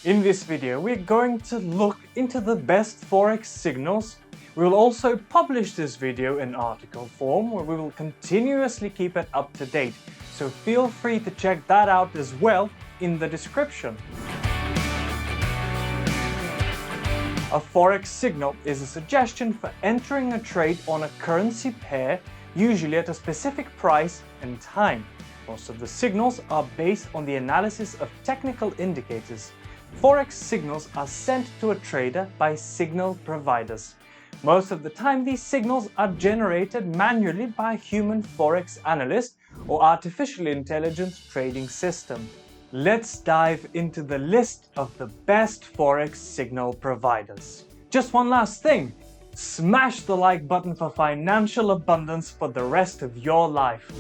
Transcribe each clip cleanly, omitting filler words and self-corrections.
In this video, we're going to look into the best Forex signals. We will also publish this video in article form where we will continuously keep it up to date. So feel free to check that out as well in the description. A Forex signal is a suggestion for entering a trade on a currency pair, usually at a specific price and time. Most of the signals are based on the analysis of technical indicators. Forex signals are sent to a trader by signal providers. Most of the time, these signals are generated manually by a human Forex analyst or artificial intelligence trading system. Let's dive into the list of the best Forex signal providers. Just one last thing, smash the like button for financial abundance for the rest of your life.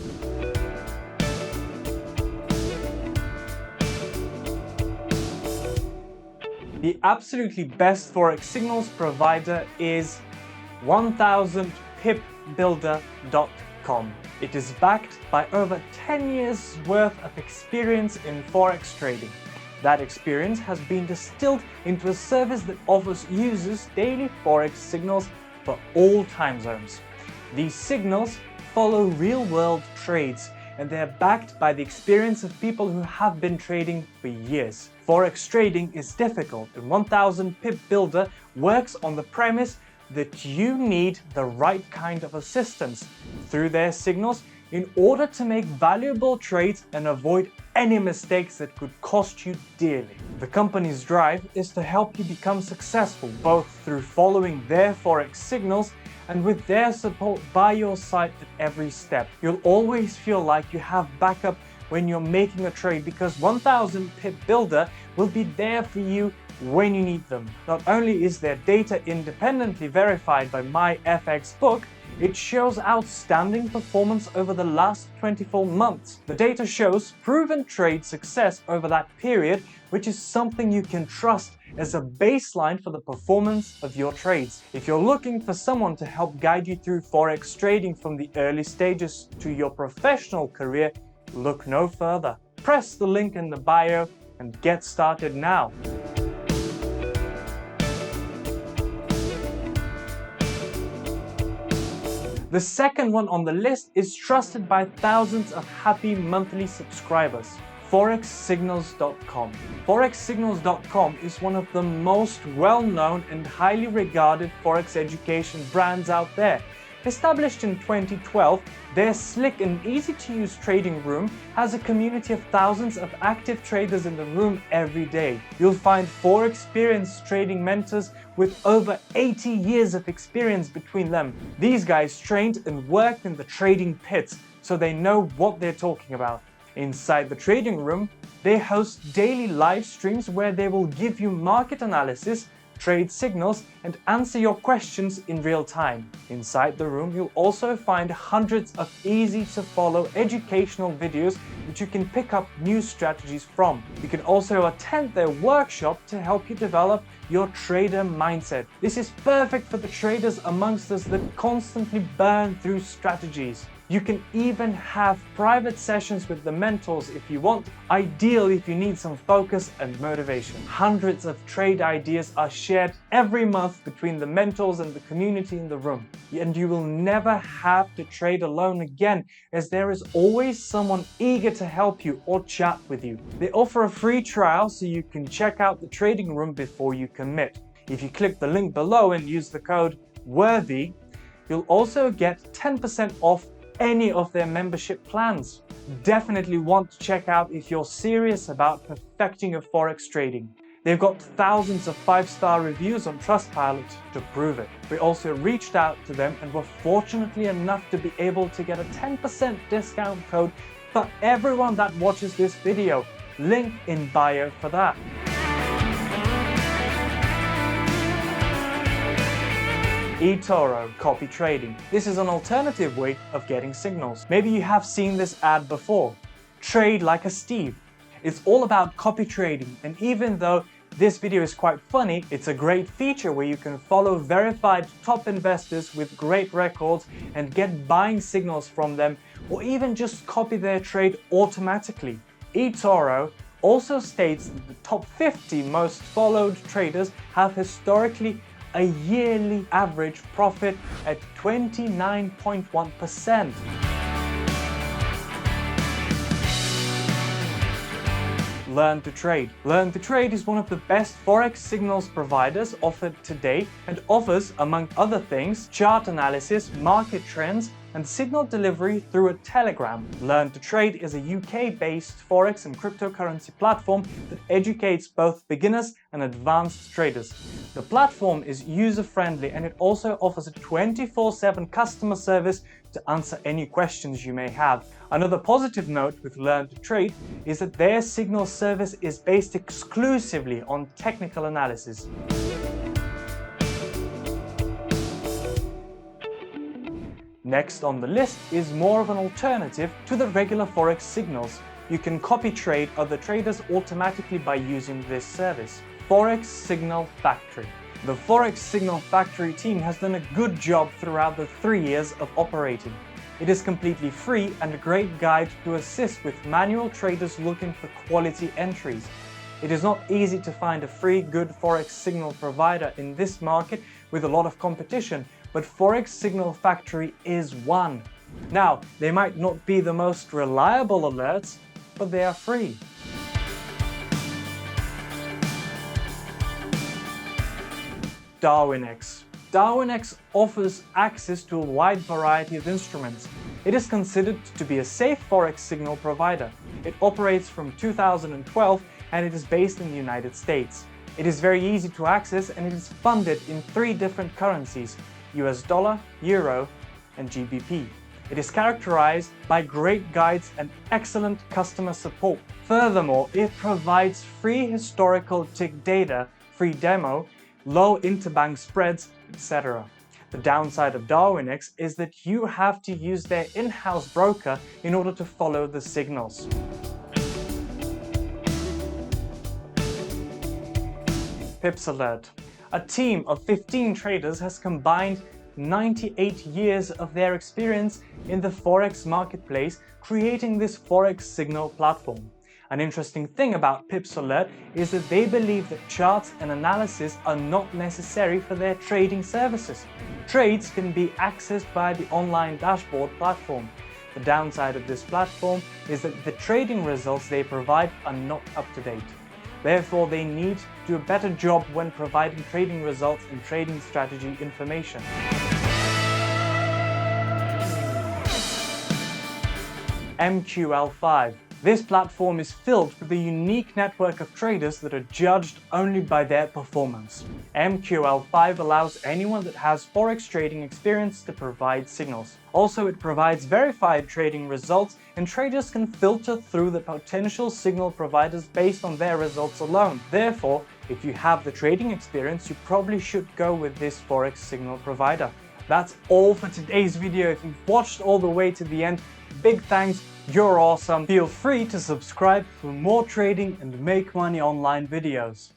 The absolutely best Forex signals provider is 1000pipbuilder.com. It is backed by over 10 years worth of experience in Forex trading. That experience has been distilled into a service that offers users daily Forex signals for all time zones. These signals follow real-world trades, and they are backed by the experience of people who have been trading for years. Forex trading is difficult, and 1000 Pip Builder works on the premise that you need the right kind of assistance through their signals in order to make valuable trades and avoid any mistakes that could cost you dearly. The company's drive is to help you become successful both through following their Forex signals and with their support by your side at every step. You'll always feel like you have backup when you're making a trade because 1000 Pip Builder will be there for you when you need them. Not only is their data independently verified by MyFX Book, it shows outstanding performance over the last 24 months. The data shows proven trade success over that period, which is something you can trust as a baseline for the performance of your trades. If you're looking for someone to help guide you through Forex trading from the early stages to your professional career, look no further. Press the link in the bio and get started now. The second one on the list is trusted by thousands of happy monthly subscribers. ForexSignals.com. ForexSignals.com is one of the most well-known and highly regarded Forex education brands out there. Established in 2012, their slick and easy-to-use trading room has a community of thousands of active traders in the room every day. You'll find 4 experienced trading mentors with over 80 years of experience between them. These guys trained and worked in the trading pits, so they know what they're talking about. Inside the trading room, they host daily live streams where they will give you market analysis, trade signals, and answer your questions in real time. Inside the room, you'll also find hundreds of easy-to-follow educational videos that you can pick up new strategies from. You can also attend their workshop to help you develop your trader mindset. This is perfect for the traders amongst us that constantly burn through strategies. You can even have private sessions with the mentors if you want, ideal if you need some focus and motivation. Hundreds of trade ideas are shared every month between the mentors and the community in the room. And you will never have to trade alone again, as there is always someone eager to help you or chat with you. They offer a free trial so you can check out the trading room before you commit. If you click the link below and use the code WORTHY, you'll also get 10% off any of their membership plans. Definitely want to check out if you're serious about perfecting your Forex trading. They've got thousands of 5-star reviews on Trustpilot to prove it. We also reached out to them and were fortunately enough to be able to get a 10% discount code for everyone that watches this video. Link in bio for that. eToro copy trading. This is an alternative way of getting signals. Maybe you have seen this ad before. Trade like a Steve. It's all about copy trading, and even though this video is quite funny, it's a great feature where you can follow verified top investors with great records and get buying signals from them, or even just copy their trade automatically. eToro also states that the top 50 most followed traders have historically a yearly average profit at 29.1%. LearnToTrade. LearnToTrade is one of the best Forex Signals providers offered today and offers, among other things, chart analysis, market trends, and signal delivery through a Telegram. LearnToTrade is a UK-based Forex and cryptocurrency platform that educates both beginners and advanced traders. The platform is user-friendly and it also offers a 24/7 customer service to answer any questions you may have. Another positive note with LearnToTrade is that their signal service is based exclusively on technical analysis. Next on the list is more of an alternative to the regular Forex Signals. You can copy trade other traders automatically by using this service. Forex Signal Factory. The Forex Signal Factory team has done a good job throughout the 3 years of operating. It is completely free and a great guide to assist with manual traders looking for quality entries. It is not easy to find a free good Forex Signal provider in this market with a lot of competition, but Forex Signal Factory is one. Now, they might not be the most reliable alerts, but they are free. DarwinX. DarwinX offers access to a wide variety of instruments. It is considered to be a safe Forex Signal provider. It operates from 2012 and it is based in the United States. It is very easy to access and it is funded in 3 different currencies: US dollar, euro, and GBP. It is characterized by great guides and excellent customer support. Furthermore, it provides free historical tick data, free demo, low interbank spreads, etc. The downside of DarwinX is that you have to use their in-house broker in order to follow the signals. pipsalert. A team of 15 traders has combined 98 years of their experience in the Forex marketplace, creating this Forex Signal platform. An interesting thing about pipsalert is that they believe that charts and analysis are not necessary for their trading services. Trades can be accessed by the online dashboard platform. The downside of this platform is that the trading results they provide are not up to date. Therefore, they need to do a better job when providing trading results and trading strategy information. MQL5. This platform is filled with a unique network of traders that are judged only by their performance. MQL5 allows anyone that has Forex trading experience to provide signals. Also, it provides verified trading results and traders can filter through the potential signal providers based on their results alone. Therefore, if you have the trading experience, you probably should go with this Forex Signal provider. That's all for today's video. If you've watched all the way to the end, big thanks, you're awesome. Feel free to subscribe for more trading and make money online videos.